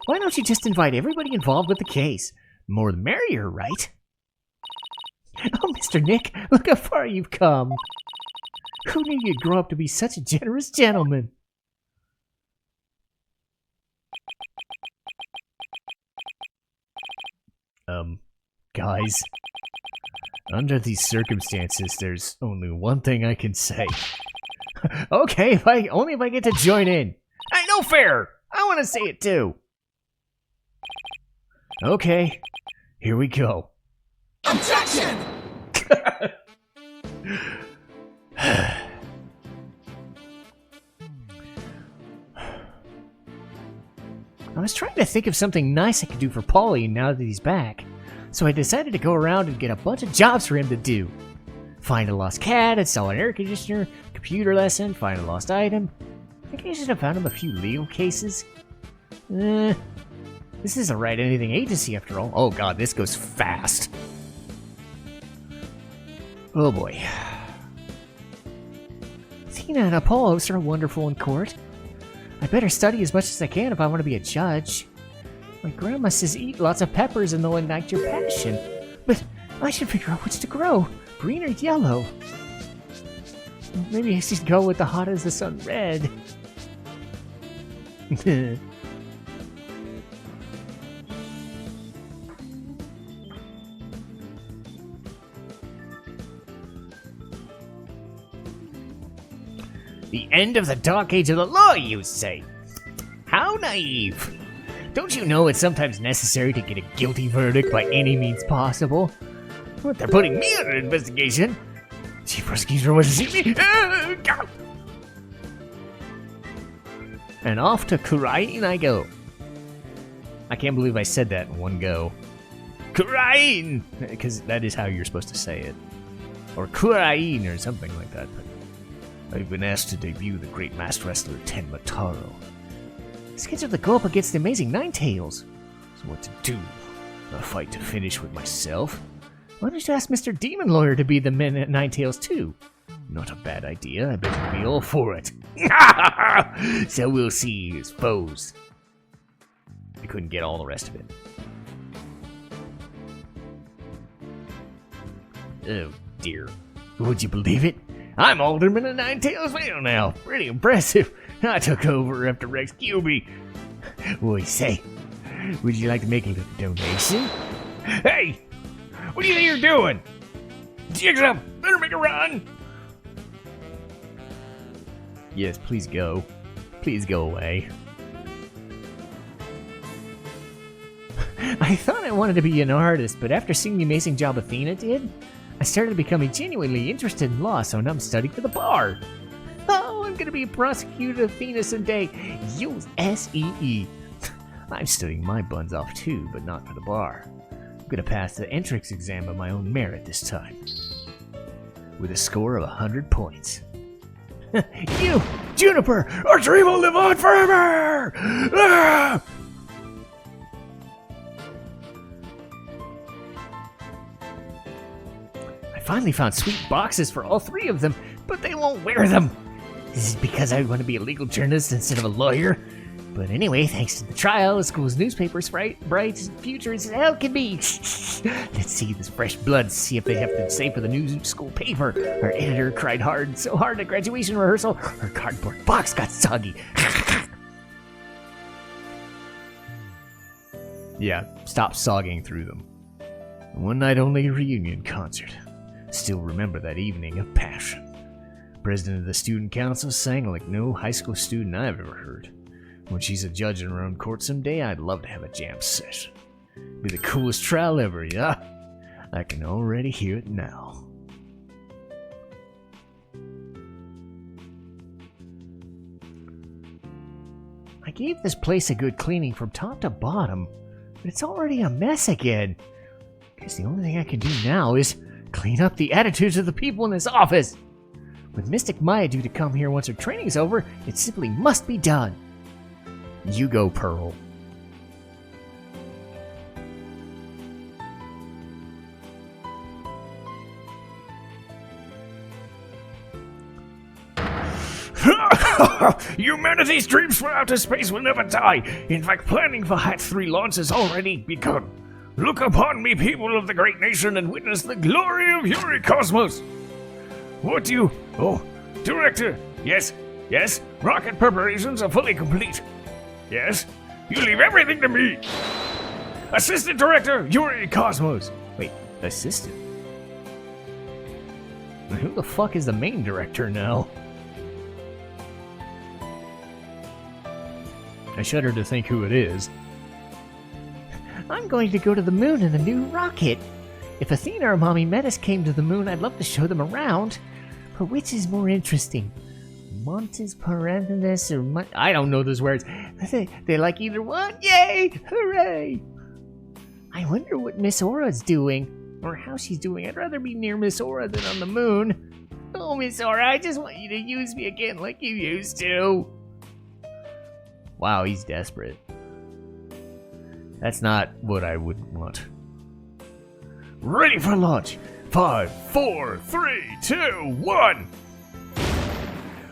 Why don't you just invite everybody involved with the case? More the merrier, right? Oh, Mr. Nick, look how far you've come. Who knew you'd grow up to be such a generous gentleman? Guys. Under these circumstances, there's only one thing I can say. Okay, only if I get to join in. Hey, no fair! I want to say it too. Okay, here we go. Objection! I was trying to think of something nice I could do for Paulie now that he's back, so I decided to go around and get a bunch of jobs for him to do. Find a lost cat, install an air conditioner, computer lesson, find a lost item. I think I should have found him a few legal cases. This is a Right Anything Agency after all. Oh god, this goes fast. Oh boy. Tina and Apollos are wonderful in court. I better study as much as I can if I want to be a judge. My grandma says eat lots of peppers and they'll ignite your passion. But I should figure out which to grow, green or yellow. Maybe I should go with the hot as the sun red. The end of the dark age of the law, you say? How naive. Don't you know it's sometimes necessary to get a guilty verdict by any means possible? What, they're putting me under investigation? Chief prosecutor wants to see me? And off to Kurain I go. I can't believe I said that in one go. Kurain! Because that is how you're supposed to say it. Or Kurain or something like that. But I've been asked to debut the great masked wrestler Tenmataro. Scheduled to go up against the amazing Ninetales. So what to do? A fight to finish with myself? Why don't you ask Mr. Demon Lawyer to be the men at Ninetales too? Not a bad idea. I bet he'll be all for it. So we'll see his foes. I couldn't get all the rest of it. Oh dear. Would you believe it? I'm Alderman of Ninetales Vale now. Pretty impressive. I took over after Rex killed me. What do you say? Would you like to make a little donation? Hey! What do you think you're doing? Jigs up! Better make a run! Yes, please go. Please go away. I thought I wanted to be an artist, but after seeing the amazing job Athena did, I started becoming genuinely interested in law, so now I'm studying for the bar. Oh, I'm gonna be a prosecutor Athena someday. U.S.E.E. I'm studying my buns off too, but not for the bar. I'm gonna pass the entrance exam of my own merit this time. With a score of 100 points. You, Juniper, our dream will live on forever! Ah! I finally found sweet boxes for all three of them, but they won't wear them. This is because I want to be a legal journalist instead of a lawyer. But anyway, thanks to the trial, the school's newspaper's bright future as hell can be. Let's see this fresh blood, see if they have to say for the new school paper. Our editor cried so hard at graduation rehearsal, her cardboard box got soggy. Yeah, stop sogging through them. One night only reunion concert. Still remember that evening of passion. President of the student council sang like no high school student I've ever heard. When she's a judge in her own court someday, I'd love to have a jam session. Be the coolest trial ever, yeah? I can already hear it now. I gave this place a good cleaning from top to bottom, but it's already a mess again. Guess the only thing I can do now is clean up the attitudes of the people in this office. With Mystic Maya due to come here once her training's over, it simply must be done. You go, Pearl. Humanity's dreams for outer space will never die. In fact, planning for Hat 3 launch has already begun. Look upon me, people of the great nation, and witness the glory of Yuri Cosmos. What do you... Oh, Director. Yes, yes, rocket preparations are fully complete. Yes, you leave everything to me. Assistant Director, Yuri Cosmos. Wait, assistant? Who the fuck is the main director now? I shudder to think who it is. I'm going to go to the moon in the new rocket. If Athena or Mommy Metis came to the moon, I'd love to show them around. But which is more interesting? Montes Parenthesis or I don't know those words. They like either one. Yay! Hooray! I wonder what Miss Aura's doing. Or how she's doing. I'd rather be near Miss Aura than on the moon. Oh, Miss Aura, I just want you to use me again like you used to. Wow, he's desperate. That's not what I would want. Ready for launch. 5, 4, 3, 2, 1.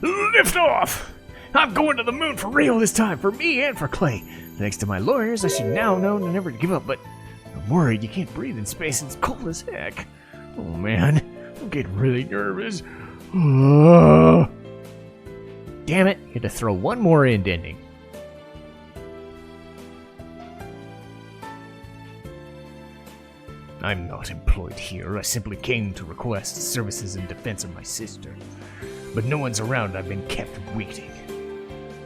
Lift off! I'm going to the moon for real this time, for me and for Clay. Thanks to my lawyers, I should now know to never give up, but I'm worried you can't breathe in space. It's cold as heck. Oh man, I'm getting really nervous. Damn it, you had to throw one more end ending. I'm not employed here. I simply came to request services in defense of my sister. But no one's around. I've been kept waiting.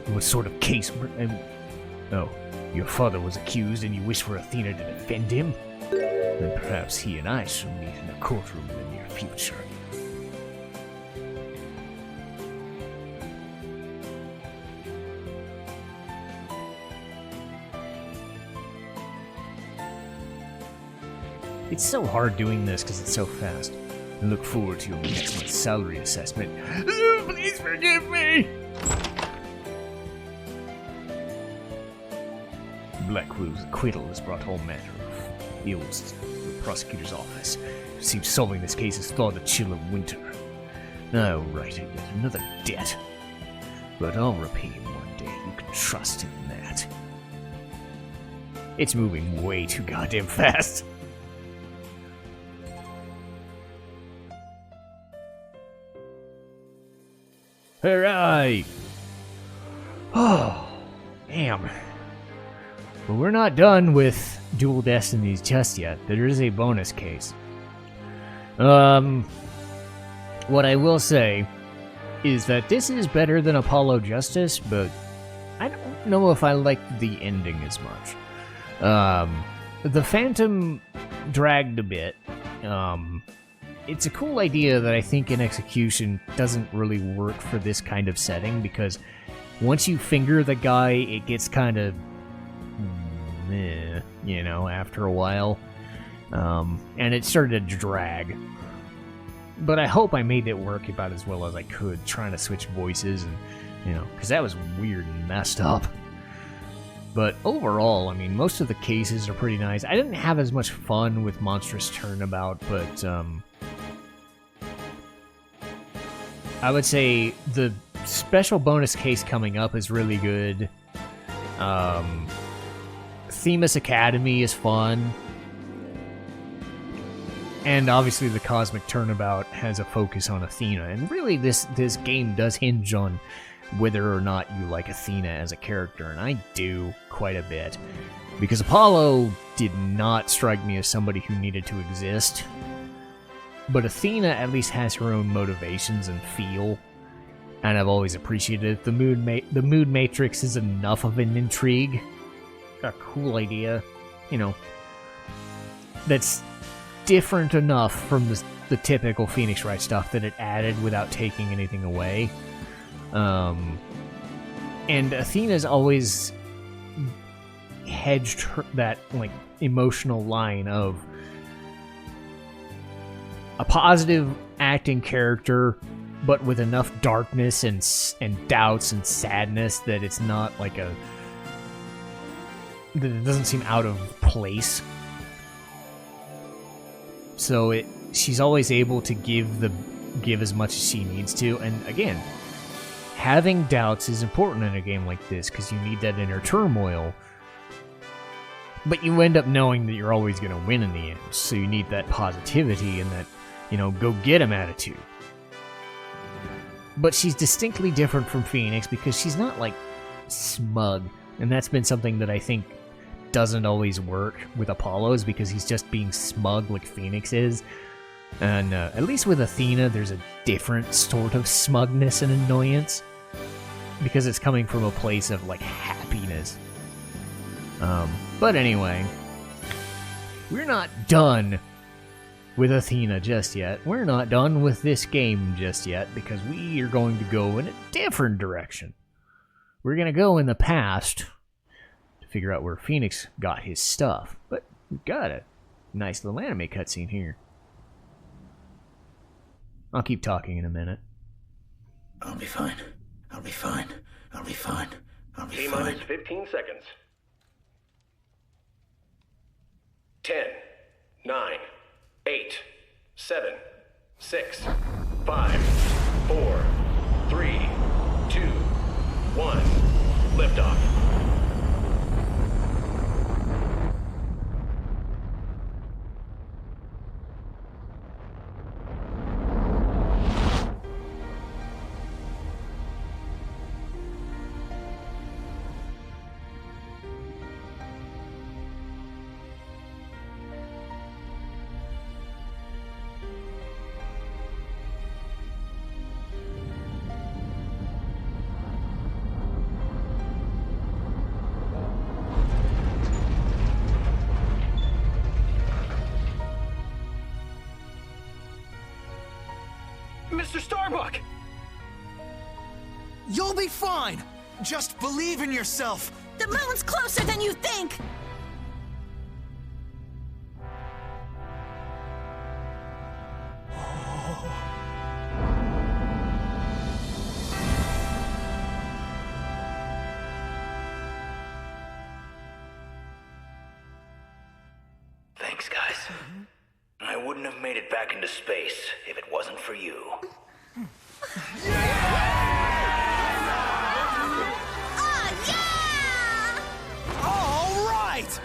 What sort of case... Oh, your father was accused and you wish for Athena to defend him? Then perhaps he and I shall meet in a courtroom in the near future. It's so hard doing this because it's so fast. I look forward to your next month's salary assessment. Please forgive me! Blackwell's acquittal has brought all manner of ills to the prosecutor's office. It seems solving this case has thawed the chill of winter. Now write it yet another debt. But I'll repay him one day. You can trust in that. It's moving way too goddamn fast. Alright. Oh, damn. But we're not done with Dual Destinies just yet. There is a bonus case. What I will say is that this is better than Apollo Justice, but I don't know if I liked the ending as much. The Phantom dragged a bit. It's a cool idea that I think in execution doesn't really work for this kind of setting, because once you finger the guy, it gets kind of you know, after a while. And it started to drag. But I hope I made it work about as well as I could, trying to switch voices and, you know, because that was weird and messed up. But overall, I mean, most of the cases are pretty nice. I didn't have as much fun with Monstrous Turnabout, but I would say the special bonus case coming up is really good. Themis Academy is fun. And obviously the Cosmic Turnabout has a focus on Athena. And really this game does hinge on whether or not you like Athena as a character, and I do quite a bit. Because Apollo did not strike me as somebody who needed to exist. But Athena at least has her own motivations and feel, and I've always appreciated it. The mood matrix is enough of an intrigue, a cool idea, you know, that's different enough from the typical Phoenix Wright stuff that it added without taking anything away. And Athena's always hedged that like emotional line of a positive acting character, but with enough darkness and doubts and sadness that it's not like that it doesn't seem out of place. So she's always able to give as much as she needs to, and again, having doubts is important in a game like this because you need that inner turmoil. But you end up knowing that you're always going to win in the end, so you need that positivity and that, you know, go get 'em attitude. But she's distinctly different from Phoenix because she's not, like, smug. And that's been something that I think doesn't always work with Apollo's because he's just being smug like Phoenix is. And at least with Athena, there's a different sort of smugness and annoyance because it's coming from a place of, like, happiness. But anyway, we're not done with Athena just yet. We're not done with this game just yet because we are going to go in a different direction. We're going to go in the past to figure out where Phoenix got his stuff. But we've got a nice little anime cutscene here. I'll keep talking in a minute. I'll be fine. I'll be fine. I'll be fine. I'll be fine. T-minus 15 seconds. 10, 9, 8, 7, 6, 5, 4, 3, 2, 1. Liftoff. Mr. Starbuck! You'll be fine! Just believe in yourself! The moon's closer than you think! Thanks, guys. I wouldn't have made it back into space if it wasn't for you. All right!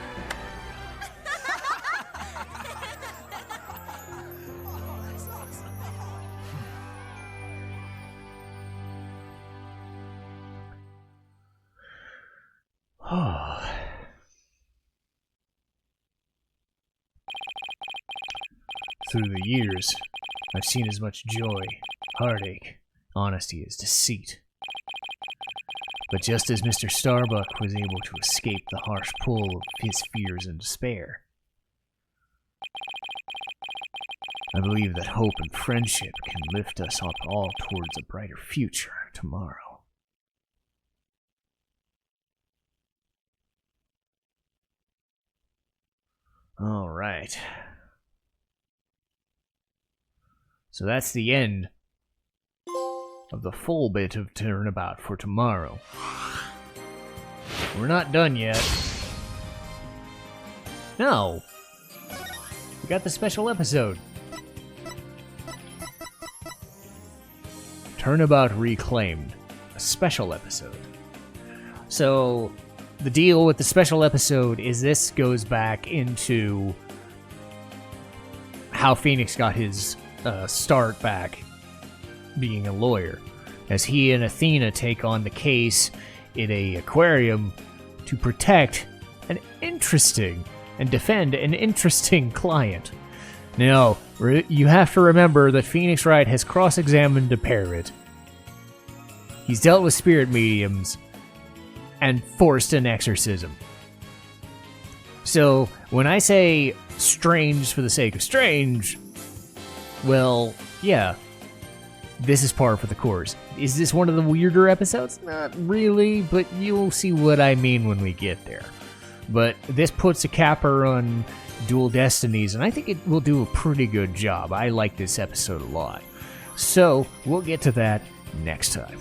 Through the years, I've seen as much joy, heartache, honesty as deceit. But just as Mr. Starbuck was able to escape the harsh pull of his fears and despair, I believe that hope and friendship can lift us up all towards a brighter future tomorrow. All right. So that's the end of the full bit of Turnabout for tomorrow. We're not done yet. No. We got the special episode. Turnabout Reclaimed. A special episode. So, the deal with the special episode is this goes back into how Phoenix got his start back being a lawyer. as he and Athena take on the case in a aquarium to protect an interesting and defend an interesting client. Now, you have to remember that Phoenix Wright has cross-examined a parrot. He's dealt with spirit mediums and forced an exorcism. So, when I say strange for the sake of strange, well, yeah, this is par for the course. Is this one of the weirder episodes? Not really, but you'll see what I mean when we get there. But this puts a capper on Dual Destinies, and I think it will do a pretty good job. I like this episode a lot. So, we'll get to that next time.